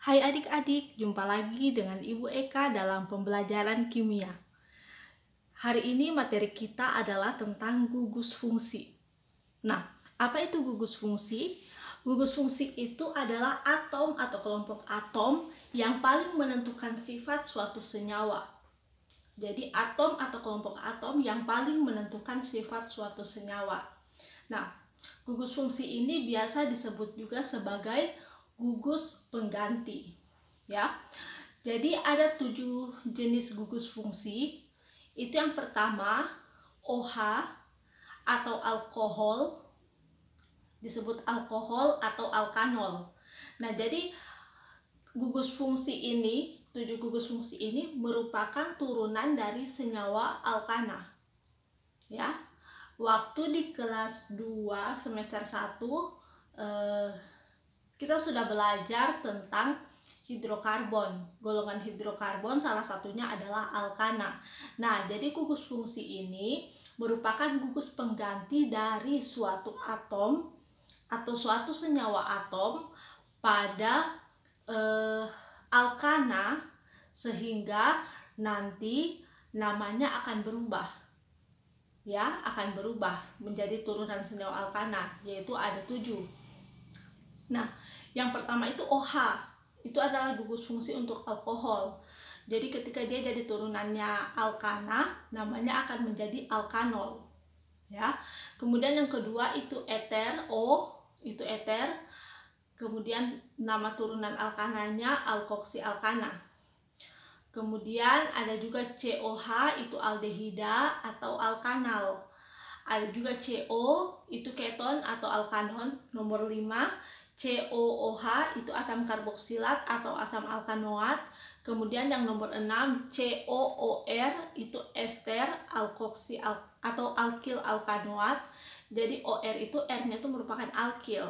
Hai adik-adik, jumpa lagi dengan Ibu Eka dalam pembelajaran kimia. Hari ini materi kita adalah tentang gugus fungsi. Nah, apa itu gugus fungsi? Gugus fungsi itu adalah atom atau kelompok atom yang paling menentukan sifat suatu senyawa. Jadi atom atau kelompok atom yang paling menentukan sifat suatu senyawa. Nah, gugus fungsi ini biasa disebut juga sebagai gugus pengganti. Ya. Jadi ada 7 jenis gugus fungsi. Itu yang pertama, OH atau alkohol, disebut alkohol atau alkanol. Nah, jadi gugus fungsi ini, 7 gugus fungsi ini merupakan turunan dari senyawa alkana. Ya. Waktu di kelas 2 semester 1 kita sudah belajar tentang hidrokarbon. Golongan hidrokarbon salah satunya adalah alkana. Nah, jadi gugus fungsi ini merupakan gugus pengganti dari suatu atom atau suatu senyawa atom pada alkana, sehingga nanti namanya akan berubah. Ya, akan berubah menjadi turunan senyawa alkana, yaitu ada 7. Nah, yang pertama itu OH. Itu adalah gugus fungsi untuk alkohol. Jadi ketika dia jadi turunannya alkana, namanya akan menjadi alkanol. Ya. Kemudian yang kedua itu eter, O, itu eter. Kemudian nama turunan alkananya alkoksialkana. Kemudian ada juga COH, itu aldehida atau alkanal. Ada juga CO, itu keton atau alkanon. Nomor 5, COOH, itu asam karboksilat atau asam alkanoat. Kemudian yang nomor 6, COOR, itu ester alkoksi atau alkil alkanoat. Jadi OR itu R-nya itu merupakan alkil.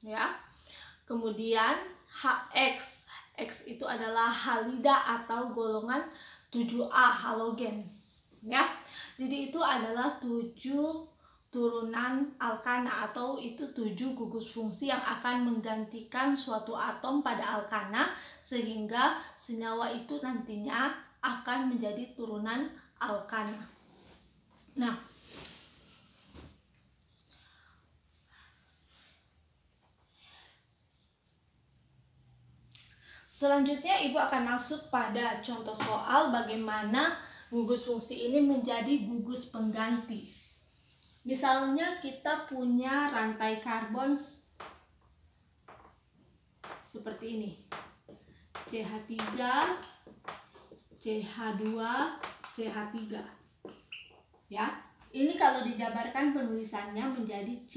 Ya. Kemudian HX, X itu adalah halida atau golongan 7A halogen. Ya. Jadi itu adalah 7 turunan alkana atau itu 7 gugus fungsi yang akan menggantikan suatu atom pada alkana sehingga senyawa itu nantinya akan menjadi turunan alkana. Nah, selanjutnya Ibu akan masuk pada contoh soal bagaimana gugus fungsi ini menjadi gugus pengganti. Misalnya kita punya rantai karbon seperti ini. CH3, CH2, CH3. Ya. Ini kalau dijabarkan penulisannya menjadi C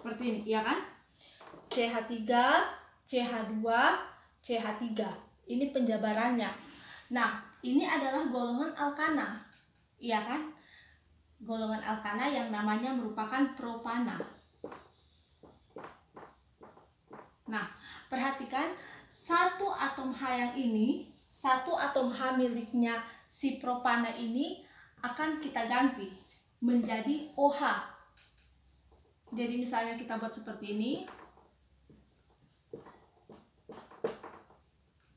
seperti ini, ya kan? CH3, CH2, CH3. Ini penjabarannya. Nah, ini adalah golongan alkana. Iya kan? Golongan alkana yang namanya merupakan propana. Nah, perhatikan satu atom H yang ini, satu atom H miliknya si propana ini akan kita ganti menjadi OH. Jadi misalnya kita buat seperti ini,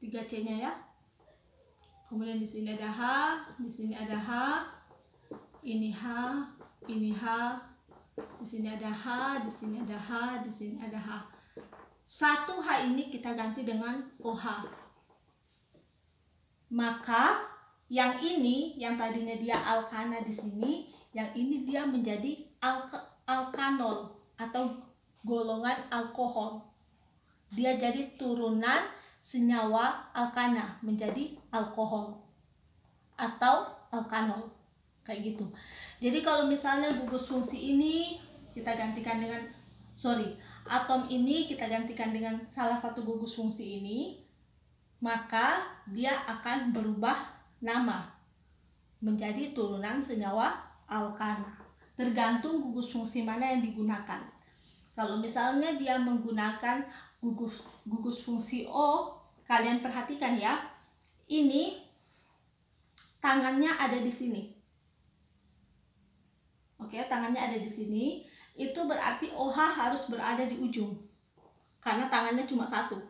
3C-nya ya. Kemudian di sini ada H, di sini ada H, ini H, ini H, di sini ada H, di sini ada H, di sini ada H. Satu H ini kita ganti dengan OH. Maka yang ini, yang tadinya dia alkana di sini, yang ini dia menjadi alkanol atau golongan alkohol. Dia jadi turunan senyawa alkana menjadi alkohol atau alkanol, kayak gitu. Jadi kalau misalnya gugus fungsi ini kita gantikan dengan atom ini kita gantikan dengan salah satu gugus fungsi ini, maka dia akan berubah nama menjadi turunan senyawa alkana. Tergantung gugus fungsi mana yang digunakan. Kalau misalnya dia menggunakan gugus fungsi O, kalian perhatikan ya. Ini tangannya ada di sini. Oke, tangannya ada di sini. Itu berarti OH harus berada di ujung. Karena tangannya cuma satu.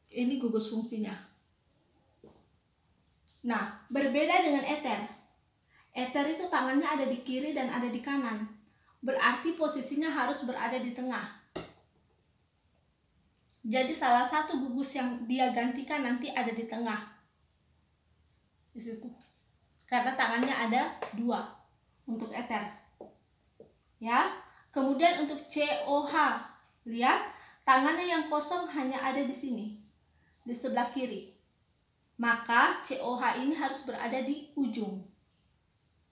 Ini gugus fungsinya. Nah, berbeda dengan ether. Ether itu tangannya ada di kiri dan ada di kanan. Berarti posisinya harus berada di tengah. Jadi salah satu gugus yang dia gantikan nanti ada di tengah. Di situ. Karena tangannya ada 2 untuk ether. Ya. Kemudian untuk COH, lihat tangannya yang kosong hanya ada di sini. Di sebelah kiri. Maka COH ini harus berada di ujung.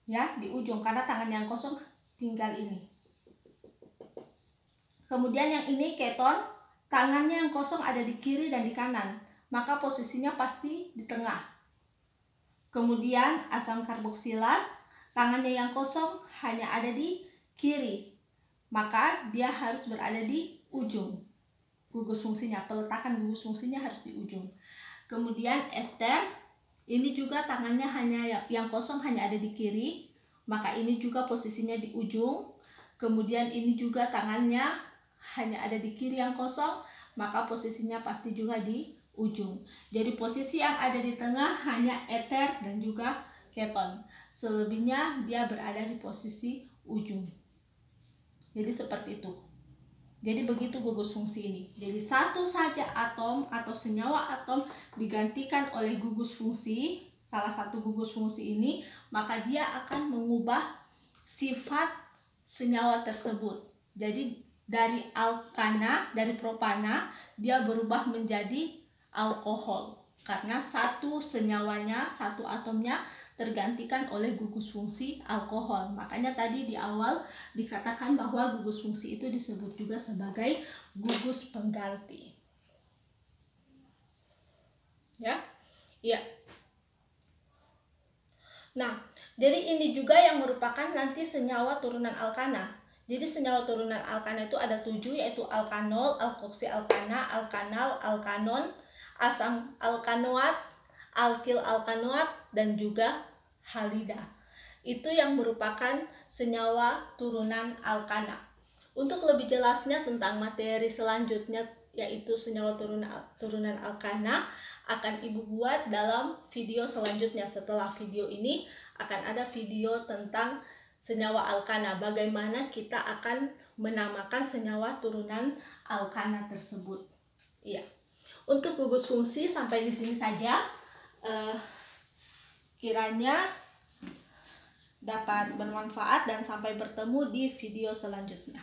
Ya, di ujung karena tangan yang kosong tinggal ini. Kemudian yang ini keton, tangannya yang kosong ada di kiri dan di kanan, maka posisinya pasti di tengah. Kemudian asam karboksilat, tangannya yang kosong hanya ada di kiri, maka dia harus berada di ujung. Gugus fungsinya, peletakan gugus fungsinya harus di ujung. Kemudian ester, ini juga tangannya hanya yang kosong hanya ada di kiri, maka ini juga posisinya di ujung. Kemudian ini juga tangannya hanya ada di kiri yang kosong, maka posisinya pasti juga di ujung. Jadi posisi yang ada di tengah hanya ether dan juga keton. Selebihnya dia berada di posisi ujung. Jadi seperti itu. Jadi begitu gugus fungsi ini. Jadi satu saja atom atau senyawa atom digantikan oleh gugus fungsi, salah satu gugus fungsi ini, maka dia akan mengubah sifat senyawa tersebut. Jadi dari alkana, dari propana, dia berubah menjadi alkohol. Karena satu senyawanya, satu atomnya tergantikan oleh gugus fungsi alkohol. Makanya tadi di awal dikatakan bahwa gugus fungsi itu disebut juga sebagai gugus pengganti. Ya? Iya. Nah, jadi ini juga yang merupakan nanti senyawa turunan alkana. Jadi senyawa turunan alkana itu ada 7, yaitu alkanol, alkoksialkana, alkanal, alkanon, asam alkanoat, alkil alkanoat, dan juga halida. Itu yang merupakan senyawa turunan alkana. Untuk lebih jelasnya tentang materi selanjutnya, yaitu senyawa turunan alkana, akan Ibu buat dalam video selanjutnya. Setelah video ini akan ada video tentang senyawa alkana, bagaimana kita akan menamakan senyawa turunan alkana tersebut. Iya. Untuk gugus fungsi sampai di sini saja. Kiranya dapat bermanfaat dan sampai bertemu di video selanjutnya.